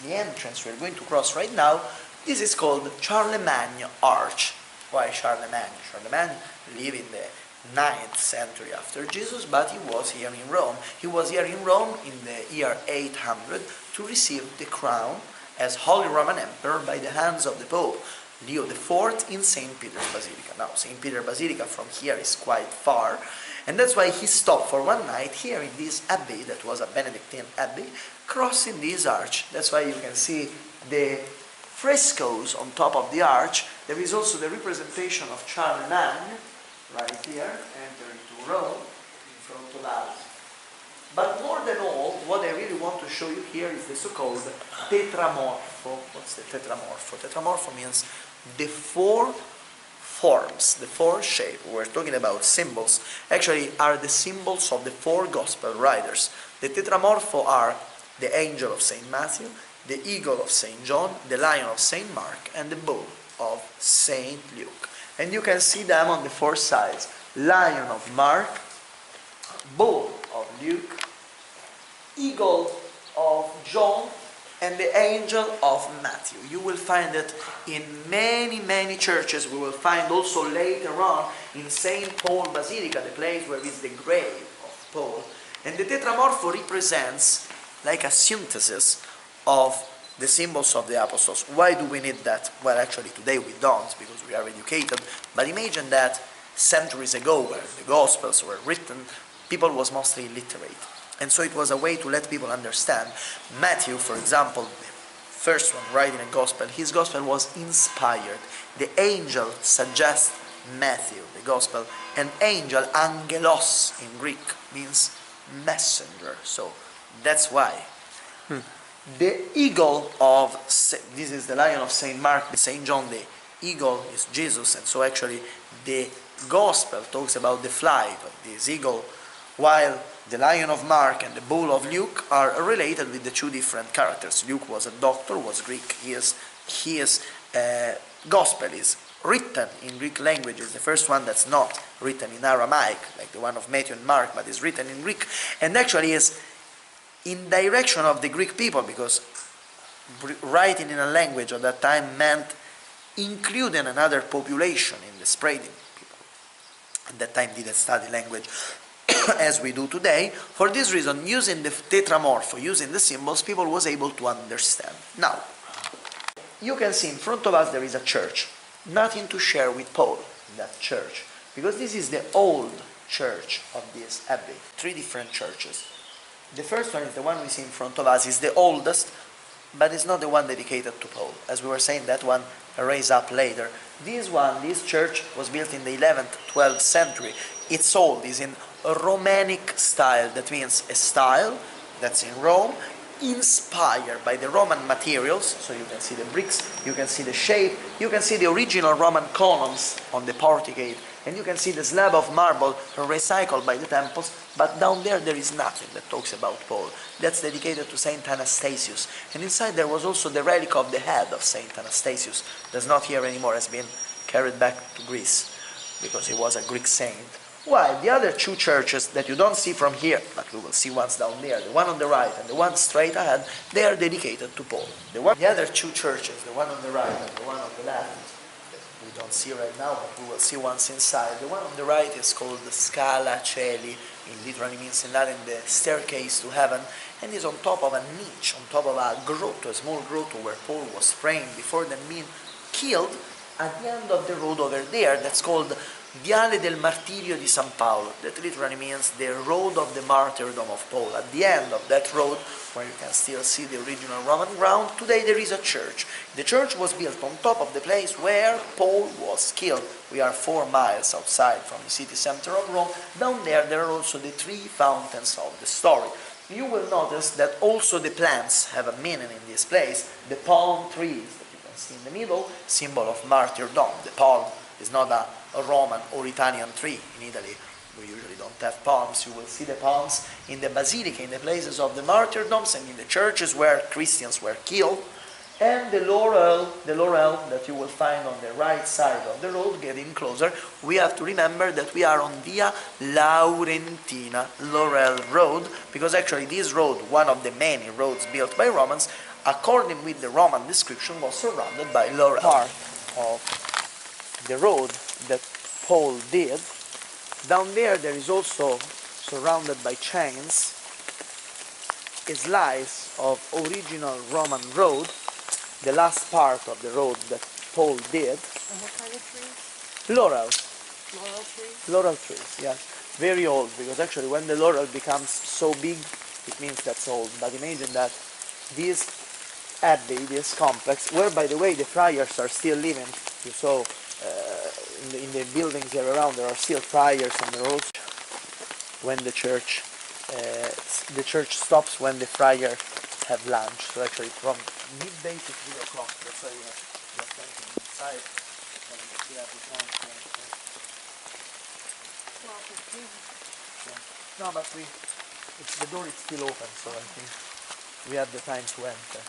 entrance we're going to cross right now, this is called Charlemagne Arch. Why Charlemagne? Charlemagne lived in the 9th century after Jesus, but he was here in Rome. He was here in Rome in the year 800 to receive the crown as Holy Roman Emperor by the hands of the Pope Leo IV in St. Peter's Basilica. Now, St. Peter's Basilica from here is quite far, and that's why he stopped for one night here in this abbey, that was a Benedictine abbey, crossing this arch. That's why you can see the frescoes on top of the arch. There is also the representation of Charlemagne, right here, entering to Rome, in front of us. But more than all, what I really want to show you here is the so-called tetramorpho. What's the tetramorpho? Tetramorpho means the four forms, the four shapes. We're talking about symbols. Actually, are the symbols of the four gospel writers. The tetramorpho are the angel of Saint Matthew, the eagle of Saint John, the lion of Saint Mark, and the bull of Saint Luke. And you can see them on the four sides. Lion of Mark, bull of Luke, eagle of John, and the angel of Matthew. You will find it in many churches. We will find also later on in St. Paul Basilica, the place where is the grave of Paul. And the tetramorpho represents like a synthesis of the symbols of the apostles. Why do we need that? Well, actually today we don't, because we are educated. But imagine that centuries ago, where the Gospels were written, people was mostly illiterate. And so it was a way to let people understand. Matthew, for example, the first one writing a Gospel, his Gospel was inspired. The angel suggests Matthew, the Gospel, and angel, angelos in Greek, means messenger. So that's why. The eagle of, this is the lion of Saint Mark, Saint John, the eagle is Jesus, and so actually the Gospel talks about the flight of this eagle, while the lion of Mark and the bull of Luke are related with the two different characters. Luke was a doctor, was Greek. His Gospel is written in Greek languages, the first one that's not written in Aramaic, like the one of Matthew and Mark, but is written in Greek, and actually is in direction of the Greek people, because writing in a language at that time meant including another population in the spreading. People at that time didn't study language as we do today. For this reason, using the tetramorpho, using the symbols, people was able to understand. Now, you can see in front of us there is a church. Nothing to share with Paul in that church, because this is the old church of this abbey. 3 different churches. The first one is the one we see in front of us, is the oldest, but it's not the one dedicated to Paul. As we were saying, that one raised up later. This one, this church, was built in the 11th, 12th century. It's old, it's in a Romanic style. That means a style that's in Rome, inspired by the Roman materials. So you can see the bricks, you can see the shape, you can see the original Roman columns on the porticade, and you can see the slab of marble recycled by the temples, but down there is nothing that talks about Paul. That's dedicated to Saint Anastasius. And inside there was also the relic of the head of Saint Anastasius. That's not here anymore, has been carried back to Greece, because he was a Greek saint. While the other 2 churches that you don't see from here, but we will see ones down there, the one on the right and the one straight ahead, they are dedicated to Paul. The other 2 churches, the one on the right and the one on the left, we don't see right now, but we will see once inside. The one on the right is called the Scala Coeli. It literally means in Latin the staircase to heaven, and is on top of a niche, on top of a grotto, a small grotto where Paul was praying before them being killed. At the end of the road over there, that's called Viale del Martirio di San Paolo. That literally means the road of the martyrdom of Paul. At the end of that road, where you can still see the original Roman ground, today there is a church. The church was built on top of the place where Paul was killed. We are 4 miles outside from the city center of Rome. Down there are also the 3 fountains of the story. You will notice that also the plants have a meaning in this place. The palm trees that you can see in the middle, symbol of martyrdom. The palm is not a Roman or Italian tree. In Italy, we usually don't have palms. You will see the palms in the basilica, in the places of the martyrdoms, and in the churches where Christians were killed. And the laurel that you will find on the right side of the road, getting closer, we have to remember that we are on Via Laurentina, Laurel Road, because actually this road, one of the many roads built by Romans, according with the Roman description, was surrounded by laurel. Part of the road that Paul did. Down there is also surrounded by chains a slice of original Roman road, the last part of the road that Paul did. And what kind of trees? Laurel. Laurel trees? Laurel trees, yeah. Very old, because actually when the laurel becomes so big, it means that's old. But imagine that this abbey, this complex, where by the way the friars are still living, you saw in the buildings here around there are still friars on the road. When the church stops when the friar have lunch, so actually from midday to 3 o'clock, that's why we have plenty inside, and we have the time to enter. 12:15. Yeah. No, but the door is still open, so I think we have the time to enter.